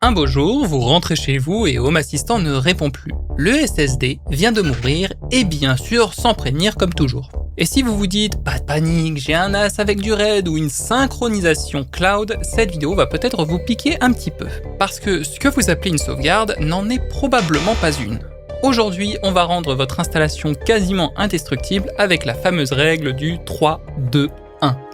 Un beau jour, vous rentrez chez vous et Home Assistant ne répond plus. Le SSD vient de mourir et bien sûr sans prévenir comme toujours. Et si vous vous dites « pas de panique, j'ai un NAS avec du RAID ou une synchronisation cloud », cette vidéo va peut-être vous piquer un petit peu. Parce que ce que vous appelez une sauvegarde n'en est probablement pas une. Aujourd'hui, on va rendre votre installation quasiment indestructible avec la fameuse règle du 3-2-1.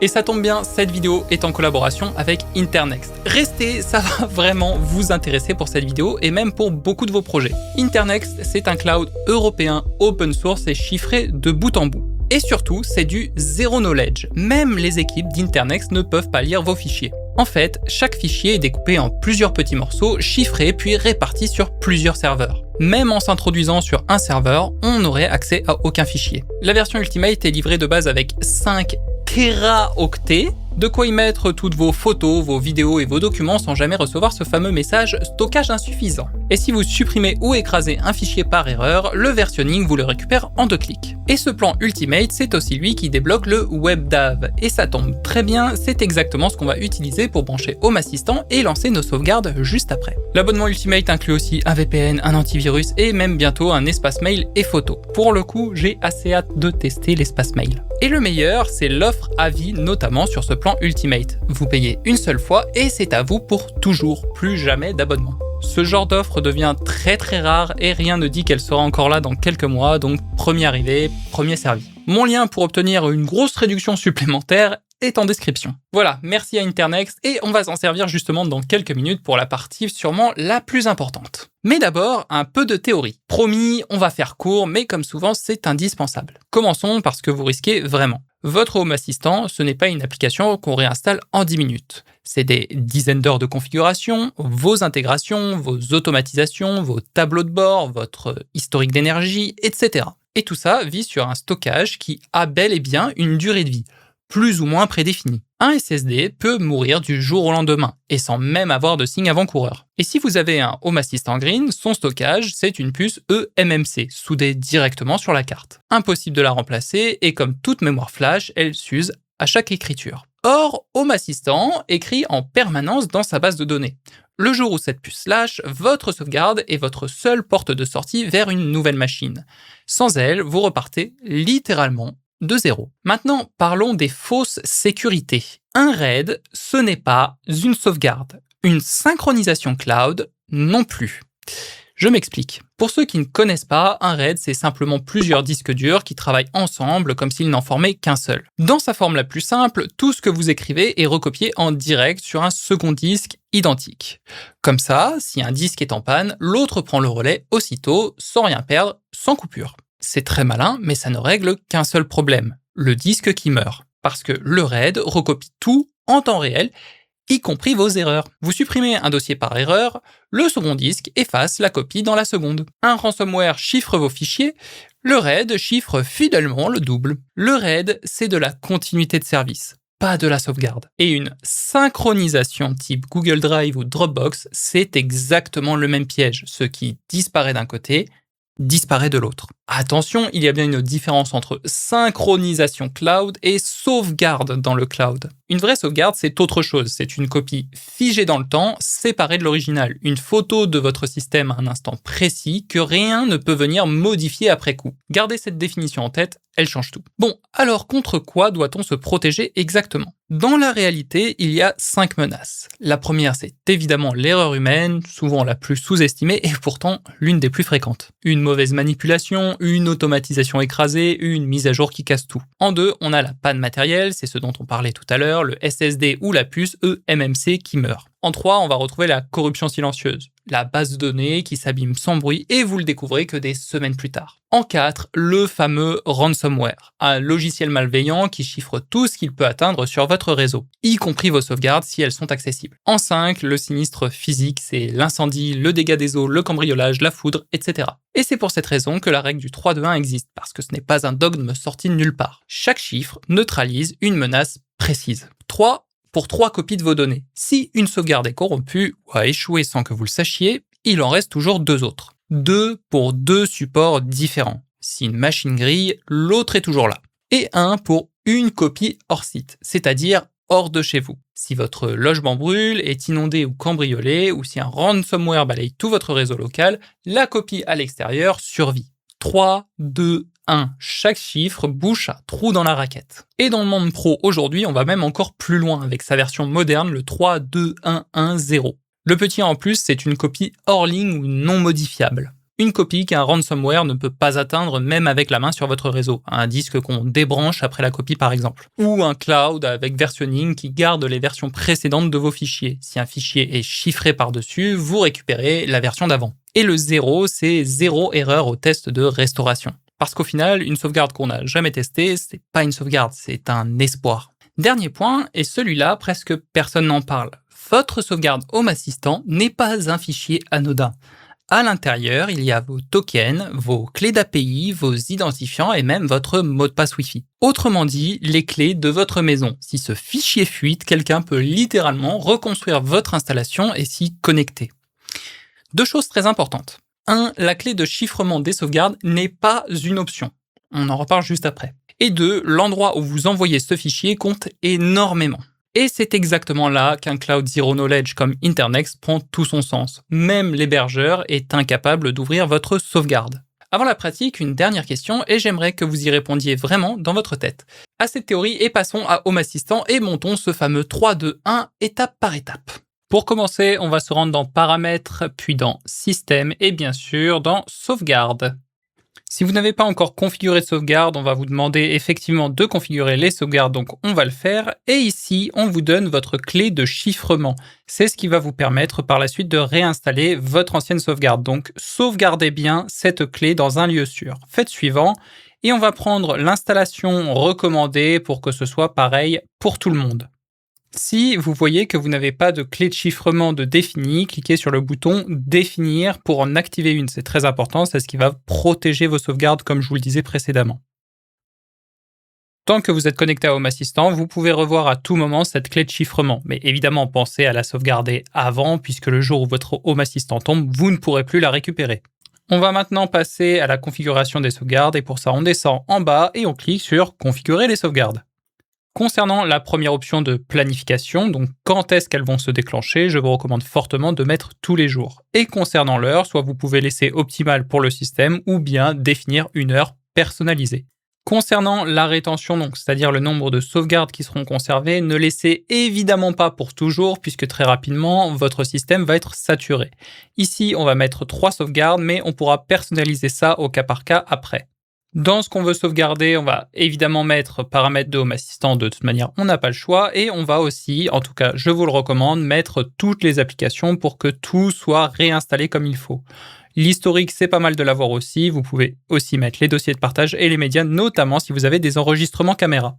Et ça tombe bien, cette vidéo est en collaboration avec Internext. Restez, ça va vraiment vous intéresser pour cette vidéo et même pour beaucoup de vos projets. Internext, c'est un cloud européen open source et chiffré de bout en bout. Et surtout, c'est du zero knowledge. Même les équipes d'Internext ne peuvent pas lire vos fichiers. En fait, chaque fichier est découpé en plusieurs petits morceaux, chiffrés puis répartis sur plusieurs serveurs. Même en s'introduisant sur un serveur, on n'aurait accès à aucun fichier. La version Ultimate est livrée de base avec 5 téraoctets, de quoi y mettre toutes vos photos, vos vidéos et vos documents sans jamais recevoir ce fameux message « stockage insuffisant ». Et si vous supprimez ou écrasez un fichier par erreur, le versionning vous le récupère en 2 clics. Et ce plan Ultimate, c'est aussi lui qui débloque le WebDAV. Et ça tombe très bien, c'est exactement ce qu'on va utiliser pour brancher Home Assistant et lancer nos sauvegardes juste après. L'abonnement Ultimate inclut aussi un VPN, un antivirus et même bientôt un espace mail et photos. Pour le coup, j'ai assez hâte de tester l'espace mail. Et le meilleur, c'est l'offre à vie, notamment sur ce plan Ultimate. Vous payez une seule fois et c'est à vous pour toujours, plus jamais d'abonnement. Ce genre d'offre devient très rare et rien ne dit qu'elle sera encore là dans quelques mois, donc premier arrivé, premier servi. Mon lien pour obtenir une grosse réduction supplémentaire est en description. Voilà, merci à Internext et on va s'en servir justement dans quelques minutes pour la partie sûrement la plus importante. Mais d'abord, un peu de théorie. Promis, on va faire court, mais comme souvent, c'est indispensable. Commençons par ce que vous risquez vraiment. Votre Home Assistant, ce n'est pas une application qu'on réinstalle en 10 minutes. C'est des dizaines d'heures de configuration, vos intégrations, vos automatisations, vos tableaux de bord, votre historique d'énergie, etc. Et tout ça vit sur un stockage qui a bel et bien une durée de vie, plus ou moins prédéfinie. Un SSD peut mourir du jour au lendemain, et sans même avoir de signe avant-coureur. Et si vous avez un Home Assistant Green, son stockage, c'est une puce eMMC, soudée directement sur la carte. Impossible de la remplacer, et comme toute mémoire flash, elle s'use à chaque écriture. Or, Home Assistant écrit en permanence dans sa base de données. Le jour où cette puce lâche, votre sauvegarde est votre seule porte de sortie vers une nouvelle machine. Sans elle, vous repartez littéralement de zéro. Maintenant, parlons des fausses sécurités. Un RAID, ce n'est pas une sauvegarde. Une synchronisation cloud, non plus. Je m'explique. Pour ceux qui ne connaissent pas, un RAID, c'est simplement plusieurs disques durs qui travaillent ensemble comme s'ils n'en formaient qu'un seul. Dans sa forme la plus simple, tout ce que vous écrivez est recopié en direct sur un second disque identique. Comme ça, si un disque est en panne, l'autre prend le relais aussitôt, sans rien perdre, sans coupure. C'est très malin, mais ça ne règle qu'un seul problème, le disque qui meurt. Parce que le RAID recopie tout en temps réel, y compris vos erreurs. Vous supprimez un dossier par erreur, le second disque efface la copie dans la seconde. Un ransomware chiffre vos fichiers, le RAID chiffre fidèlement le double. Le RAID, c'est de la continuité de service, pas de la sauvegarde. Et une synchronisation type Google Drive ou Dropbox, c'est exactement le même piège. Ce qui disparaît d'un côté, disparaît de l'autre. Attention, il y a bien une différence entre synchronisation cloud et sauvegarde dans le cloud. Une vraie sauvegarde, c'est autre chose. C'est une copie figée dans le temps, séparée de l'original. Une photo de votre système à un instant précis que rien ne peut venir modifier après coup. Gardez cette définition en tête, elle change tout. Bon, alors contre quoi doit-on se protéger exactement ? Dans la réalité, il y a 5 menaces. La première, c'est évidemment l'erreur humaine, souvent la plus sous-estimée et pourtant l'une des plus fréquentes. Une mauvaise manipulation, une automatisation écrasée, une mise à jour qui casse tout. En 2, on a la panne matérielle, c'est ce dont on parlait tout à l'heure, le SSD ou la puce eMMC qui meurt. En 3, on va retrouver la corruption silencieuse, la base de données qui s'abîme sans bruit et vous le découvrez que des semaines plus tard. En 4, le fameux ransomware, un logiciel malveillant qui chiffre tout ce qu'il peut atteindre sur votre réseau, y compris vos sauvegardes si elles sont accessibles. En 5, le sinistre physique, c'est l'incendie, le dégât des eaux, le cambriolage, la foudre, etc. Et c'est pour cette raison que la règle du 3-2-1 existe, parce que ce n'est pas un dogme sorti de nulle part. Chaque chiffre neutralise une menace précise. 3 pour 3 copies de vos données. Si une sauvegarde est corrompue ou a échoué sans que vous le sachiez, il en reste toujours 2 autres. 2 pour 2 supports différents. Si une machine grille, l'autre est toujours là. Et 1 pour une copie hors site, c'est-à-dire hors de chez vous. Si votre logement brûle, est inondé ou cambriolé, ou si un ransomware balaye tout votre réseau local, la copie à l'extérieur survit. 3, 2, 1. Chaque chiffre bouche un trou dans la raquette. Et dans le monde pro aujourd'hui, on va même encore plus loin avec sa version moderne, le 3, 2, 1, 1, 0. Le petit en plus, c'est une copie hors ligne ou non modifiable. Une copie qu'un ransomware ne peut pas atteindre même avec la main sur votre réseau, un disque qu'on débranche après la copie par exemple. Ou un cloud avec versionning qui garde les versions précédentes de vos fichiers. Si un fichier est chiffré par-dessus, vous récupérez la version d'avant. Et le 0, c'est 0 erreur au test de restauration. Parce qu'au final, une sauvegarde qu'on n'a jamais testée, c'est pas une sauvegarde, c'est un espoir. Dernier point, et celui-là, presque personne n'en parle. Votre sauvegarde Home Assistant n'est pas un fichier anodin. À l'intérieur, il y a vos tokens, vos clés d'API, vos identifiants et même votre mot de passe Wi-Fi. Autrement dit, les clés de votre maison. Si ce fichier fuite, quelqu'un peut littéralement reconstruire votre installation et s'y connecter. 2 choses très importantes. 1. La clé de chiffrement des sauvegardes n'est pas une option. On en reparle juste après. Et 2. L'endroit où vous envoyez ce fichier compte énormément. Et c'est exactement là qu'un cloud zero knowledge comme Internext prend tout son sens. Même l'hébergeur est incapable d'ouvrir votre sauvegarde. Avant la pratique, une dernière question et j'aimerais que vous y répondiez vraiment dans votre tête. À cette théorie et passons à Home Assistant et montons ce fameux 3, 2, 1 étape par étape. Pour commencer, on va se rendre dans Paramètres, puis dans Système et bien sûr dans Sauvegarde. Si vous n'avez pas encore configuré de sauvegarde, on va vous demander effectivement de configurer les sauvegardes, donc on va le faire. Et ici, on vous donne votre clé de chiffrement. C'est ce qui va vous permettre par la suite de réinstaller votre ancienne sauvegarde. Donc sauvegardez bien cette clé dans un lieu sûr. Faites suivant et on va prendre l'installation recommandée pour que ce soit pareil pour tout le monde. Si vous voyez que vous n'avez pas de clé de chiffrement de défini, cliquez sur le bouton Définir pour en activer une. C'est très important, c'est ce qui va protéger vos sauvegardes comme je vous le disais précédemment. Tant que vous êtes connecté à Home Assistant, vous pouvez revoir à tout moment cette clé de chiffrement. Mais évidemment, pensez à la sauvegarder avant, puisque le jour où votre Home Assistant tombe, vous ne pourrez plus la récupérer. On va maintenant passer à la configuration des sauvegardes et pour ça, on descend en bas et on clique sur Configurer les sauvegardes. Concernant la première option de planification, donc quand est-ce qu'elles vont se déclencher, je vous recommande fortement de mettre tous les jours. Et concernant l'heure, soit vous pouvez laisser optimal pour le système ou bien définir une heure personnalisée. Concernant la rétention, donc c'est-à-dire le nombre de sauvegardes qui seront conservées, ne laissez évidemment pas pour toujours puisque très rapidement, votre système va être saturé. Ici, on va mettre 3 sauvegardes, mais on pourra personnaliser ça au cas par cas après. Dans ce qu'on veut sauvegarder, on va évidemment mettre paramètres de Home Assistant, de toute manière, on n'a pas le choix. Et on va aussi, en tout cas, je vous le recommande, mettre toutes les applications pour que tout soit réinstallé comme il faut. L'historique, c'est pas mal de l'avoir aussi. Vous pouvez aussi mettre les dossiers de partage et les médias, notamment si vous avez des enregistrements caméra.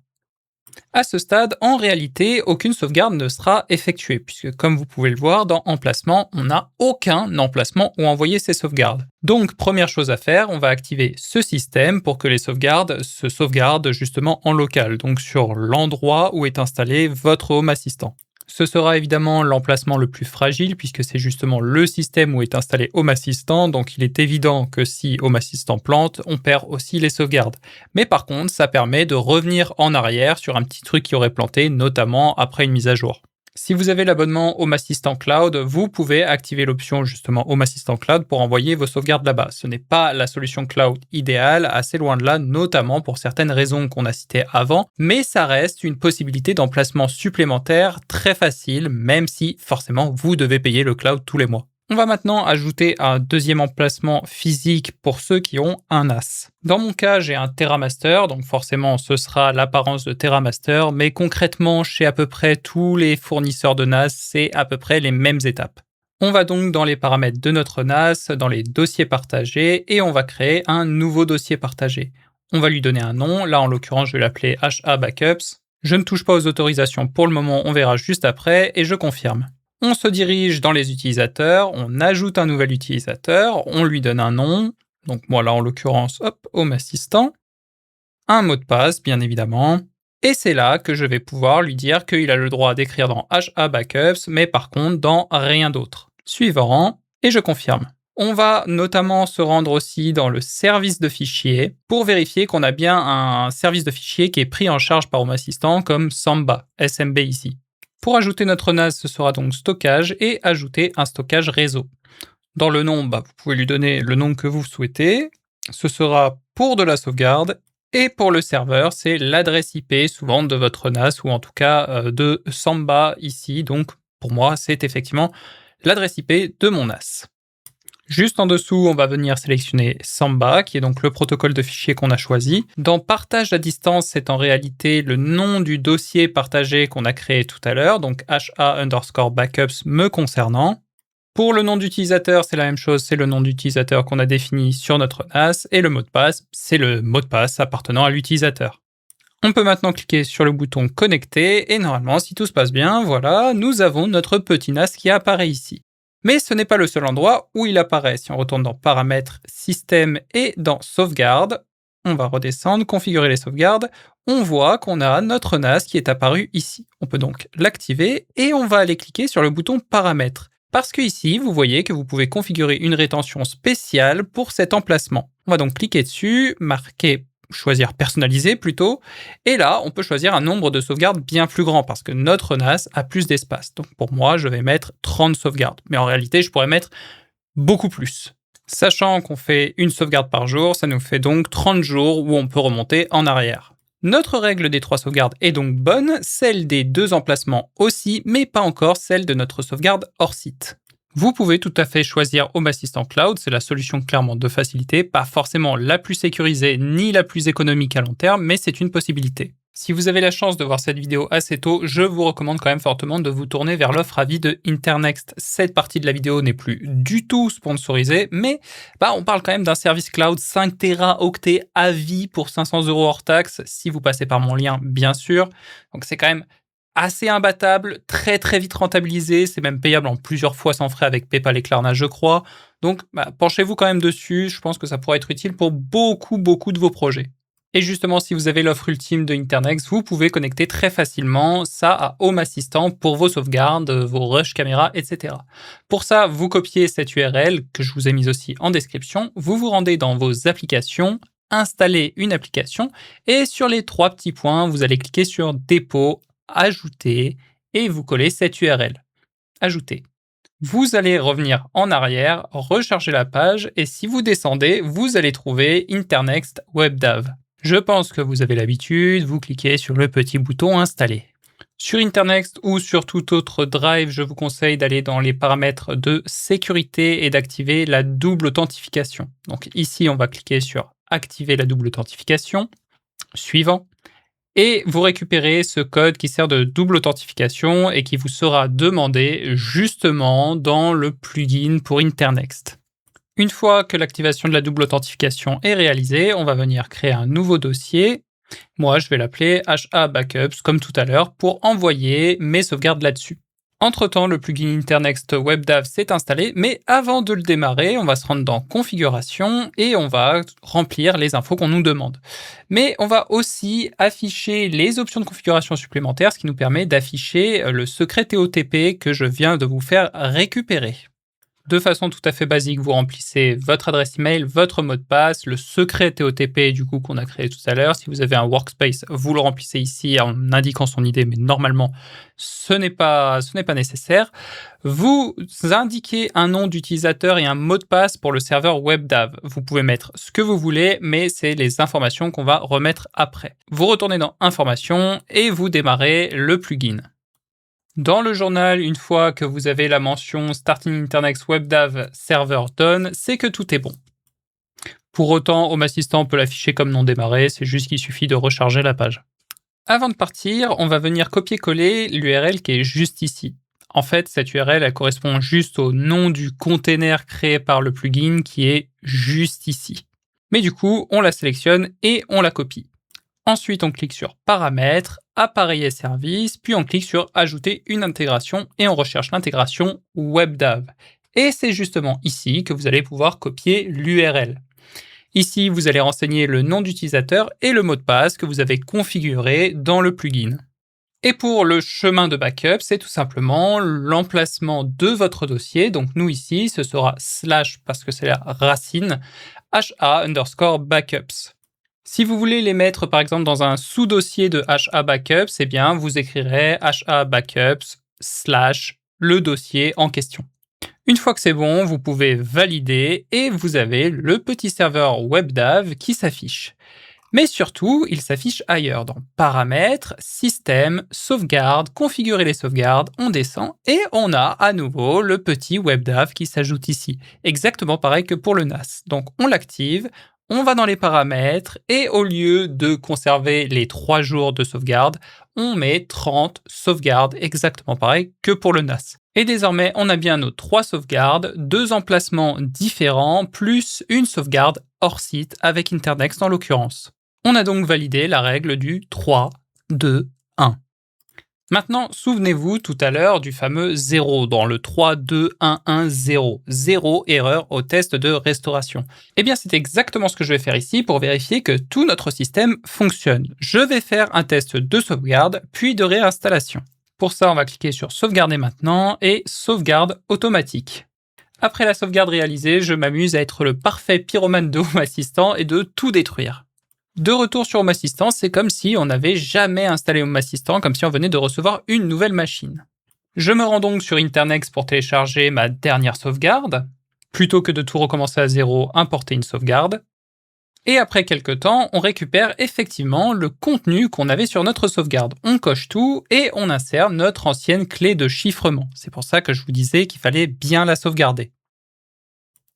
À ce stade, en réalité, aucune sauvegarde ne sera effectuée, puisque comme vous pouvez le voir, dans Emplacement, on n'a aucun emplacement où envoyer ces sauvegardes. Donc, première chose à faire, on va activer ce système pour que les sauvegardes se sauvegardent justement en local, donc sur l'endroit où est installé votre Home Assistant. Ce sera évidemment l'emplacement le plus fragile puisque c'est justement le système où est installé Home Assistant, donc il est évident que si Home Assistant plante, on perd aussi les sauvegardes. Mais par contre, ça permet de revenir en arrière sur un petit truc qui aurait planté, notamment après une mise à jour. Si vous avez l'abonnement Home Assistant Cloud, vous pouvez activer l'option justement Home Assistant Cloud pour envoyer vos sauvegardes là-bas. Ce n'est pas la solution cloud idéale, assez loin de là, notamment pour certaines raisons qu'on a citées avant, mais ça reste une possibilité d'emplacement supplémentaire très facile, même si forcément vous devez payer le cloud tous les mois. On va maintenant ajouter un deuxième emplacement physique pour ceux qui ont un NAS. Dans mon cas, j'ai un TerraMaster, donc forcément ce sera l'apparence de TerraMaster, mais concrètement, chez à peu près tous les fournisseurs de NAS, c'est à peu près les mêmes étapes. On va donc dans les paramètres de notre NAS, dans les dossiers partagés, et on va créer un nouveau dossier partagé. On va lui donner un nom, là en l'occurrence je vais l'appeler HA Backups. Je ne touche pas aux autorisations pour le moment, on verra juste après, et je confirme. On se dirige dans les utilisateurs, on ajoute un nouvel utilisateur, on lui donne un nom, donc moi là en l'occurrence, Home Assistant, un mot de passe bien évidemment, et c'est là que je vais pouvoir lui dire qu'il a le droit d'écrire dans HA Backups, mais par contre dans rien d'autre. Suivant, et je confirme. On va notamment se rendre aussi dans le service de fichiers pour vérifier qu'on a bien un service de fichiers qui est pris en charge par Home Assistant comme Samba, SMB ici. Pour ajouter notre NAS, ce sera donc stockage et ajouter un stockage réseau. Dans le nom, vous pouvez lui donner le nom que vous souhaitez. Ce sera pour de la sauvegarde. Et pour le serveur, c'est l'adresse IP souvent de votre NAS ou en tout cas de Samba ici. Donc pour moi, c'est effectivement l'adresse IP de mon NAS. Juste en dessous, on va venir sélectionner Samba, qui est donc le protocole de fichier qu'on a choisi. Dans partage à distance, c'est en réalité le nom du dossier partagé qu'on a créé tout à l'heure, donc HA_backups me concernant. Pour le nom d'utilisateur, c'est la même chose, c'est le nom d'utilisateur qu'on a défini sur notre NAS, et le mot de passe, c'est le mot de passe appartenant à l'utilisateur. On peut maintenant cliquer sur le bouton connecter, et normalement, si tout se passe bien, voilà, nous avons notre petit NAS qui apparaît ici. Mais ce n'est pas le seul endroit où il apparaît. Si on retourne dans Paramètres, Système et dans Sauvegarde, on va redescendre, configurer les sauvegardes, on voit qu'on a notre NAS qui est apparu ici. On peut donc l'activer et on va aller cliquer sur le bouton Paramètres. Parce que ici, vous voyez que vous pouvez configurer une rétention spéciale pour cet emplacement. On va donc cliquer dessus, marquer choisir personnaliser plutôt, et là on peut choisir un nombre de sauvegardes bien plus grand parce que notre NAS a plus d'espace. Donc pour moi je vais mettre 30 sauvegardes, mais en réalité je pourrais mettre beaucoup plus. Sachant qu'on fait une sauvegarde par jour, ça nous fait donc 30 jours où on peut remonter en arrière. Notre règle des 3 sauvegardes est donc bonne, celle des 2 emplacements aussi, mais pas encore celle de notre sauvegarde hors site. Vous pouvez tout à fait choisir Home Assistant Cloud, c'est la solution clairement de facilité, pas forcément la plus sécurisée ni la plus économique à long terme, mais c'est une possibilité. Si vous avez la chance de voir cette vidéo assez tôt, je vous recommande quand même fortement de vous tourner vers l'offre à vie de Internext. Cette partie de la vidéo n'est plus du tout sponsorisée, mais on parle quand même d'un service cloud 5 Teraoctets à vie pour 500 € hors taxe, si vous passez par mon lien, bien sûr. Donc c'est quand même assez imbattable, très très vite rentabilisé, c'est même payable en plusieurs fois sans frais avec PayPal et Klarna, je crois. Donc penchez-vous quand même dessus, je pense que ça pourrait être utile pour beaucoup de vos projets. Et justement, si vous avez l'offre ultime de Internext, vous pouvez connecter très facilement ça à Home Assistant pour vos sauvegardes, vos rush caméras, etc. Pour ça, vous copiez cette URL que je vous ai mise aussi en description, vous vous rendez dans vos applications, installez une application et sur les 3 petits points, vous allez cliquer sur Dépôt, Ajouter et vous collez cette URL. Ajouter. Vous allez revenir en arrière, recharger la page et si vous descendez, vous allez trouver Internext WebDAV. Je pense que vous avez l'habitude, vous cliquez sur le petit bouton Installer. Sur Internext ou sur tout autre drive, je vous conseille d'aller dans les paramètres de sécurité et d'activer la double authentification. Donc ici, on va cliquer sur Activer la double authentification. Suivant. Et vous récupérez ce code qui sert de double authentification et qui vous sera demandé justement dans le plugin pour Internext. Une fois que l'activation de la double authentification est réalisée, on va venir créer un nouveau dossier. Moi, je vais l'appeler HA Backups comme tout à l'heure pour envoyer mes sauvegardes là-dessus. Entre-temps, le plugin Internext WebDAV s'est installé, mais avant de le démarrer, on va se rendre dans Configuration et on va remplir les infos qu'on nous demande. Mais on va aussi afficher les options de configuration supplémentaires, ce qui nous permet d'afficher le secret TOTP que je viens de vous faire récupérer. De façon tout à fait basique, vous remplissez votre adresse email, votre mot de passe, le secret TOTP du coup qu'on a créé tout à l'heure. Si vous avez un workspace, vous le remplissez ici en indiquant son ID, mais normalement, ce n'est pas nécessaire. Vous indiquez un nom d'utilisateur et un mot de passe pour le serveur WebDAV. Vous pouvez mettre ce que vous voulez, mais c'est les informations qu'on va remettre après. Vous retournez dans Informations et vous démarrez le plugin. Dans le journal, une fois que vous avez la mention Starting Internext WebDAV Server Done, c'est que tout est bon. Pour autant, Home Assistant peut l'afficher comme non démarré, c'est juste qu'il suffit de recharger la page. Avant de partir, on va venir copier-coller l'URL qui est juste ici. En fait, cette URL, elle correspond juste au nom du container créé par le plugin qui est juste ici. Mais du coup, on la sélectionne et on la copie. Ensuite, on clique sur Paramètres, Appareil et services, puis on clique sur Ajouter une intégration et on recherche l'intégration WebDAV. Et c'est justement ici que vous allez pouvoir copier l'URL. Ici, vous allez renseigner le nom d'utilisateur et le mot de passe que vous avez configuré dans le plugin. Et pour le chemin de backup, c'est tout simplement l'emplacement de votre dossier. Donc nous ici, ce sera slash parce que c'est la racine, HA_backups. Si vous voulez les mettre par exemple dans un sous-dossier de HA backups, eh bien vous écrirez HA backups slash le dossier en question. Une fois que c'est bon, vous pouvez valider et vous avez le petit serveur WebDAV qui s'affiche. Mais surtout, il s'affiche ailleurs, dans Paramètres, Système, Sauvegarde, Configurer les sauvegardes, on descend et on a à nouveau le petit WebDAV qui s'ajoute ici. Exactement pareil que pour le NAS. Donc on l'active, on va dans les paramètres et au lieu de conserver les 3 jours de sauvegarde, on met 30 sauvegardes, exactement pareil que pour le NAS. Et désormais, on a bien nos 3 sauvegardes, 2 emplacements différents, plus une sauvegarde hors site avec Internext en l'occurrence. On a donc validé la règle du 3, 2, 1. Maintenant, souvenez-vous tout à l'heure du fameux 0 dans le 3, 2, 1, 1, 0. 0 erreur au test de restauration. Eh bien, c'est exactement ce que je vais faire ici pour vérifier que tout notre système fonctionne. Je vais faire un test de sauvegarde, puis de réinstallation. Pour ça, on va cliquer sur Sauvegarder maintenant et Sauvegarde automatique. Après la sauvegarde réalisée, je m'amuse à être le parfait pyromane de Home Assistant et de tout détruire. De retour sur Home Assistant, c'est comme si on n'avait jamais installé Home Assistant, comme si on venait de recevoir une nouvelle machine. Je me rends donc sur Internext pour télécharger ma dernière sauvegarde. Plutôt que de tout recommencer à zéro, importer une sauvegarde. Et après quelques temps, on récupère effectivement le contenu qu'on avait sur notre sauvegarde. On coche tout et on insère notre ancienne clé de chiffrement. C'est pour ça que je vous disais qu'il fallait bien la sauvegarder.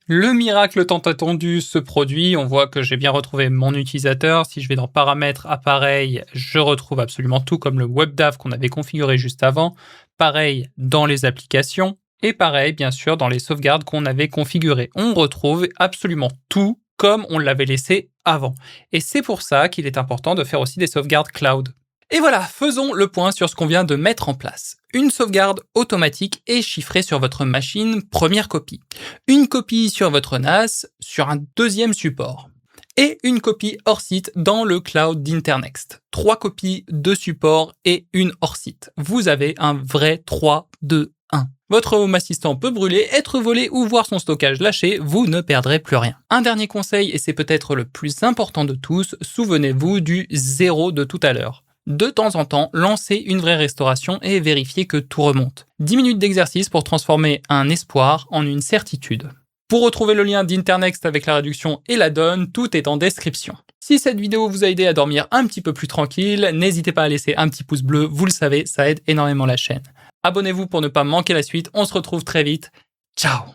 Le miracle tant attendu se produit, on voit que j'ai bien retrouvé mon utilisateur. Si je vais dans Paramètres, Appareil, je retrouve absolument tout comme le WebDAV qu'on avait configuré juste avant. Pareil dans les applications et pareil bien sûr dans les sauvegardes qu'on avait configurées. On retrouve absolument tout comme on l'avait laissé avant. Et c'est pour ça qu'il est important de faire aussi des sauvegardes cloud. Et voilà, faisons le point sur ce qu'on vient de mettre en place. Une sauvegarde automatique et chiffrée sur votre machine, première copie. Une copie sur votre NAS, sur un deuxième support. Et une copie hors site dans le cloud d'Internext. 3 copies de support et une hors site. Vous avez un vrai 3, 2, 1. Votre Home Assistant peut brûler, être volé ou voir son stockage lâché, vous ne perdrez plus rien. Un dernier conseil, et c'est peut-être le plus important de tous, souvenez-vous du 0 de tout à l'heure. De temps en temps, lancez une vraie restauration et vérifiez que tout remonte. 10 minutes d'exercice pour transformer un espoir en une certitude. Pour retrouver le lien d'Internext avec la réduction et la donne, tout est en description. Si cette vidéo vous a aidé à dormir un petit peu plus tranquille, n'hésitez pas à laisser un petit pouce bleu, vous le savez, ça aide énormément la chaîne. Abonnez-vous pour ne pas manquer la suite, on se retrouve très vite. Ciao!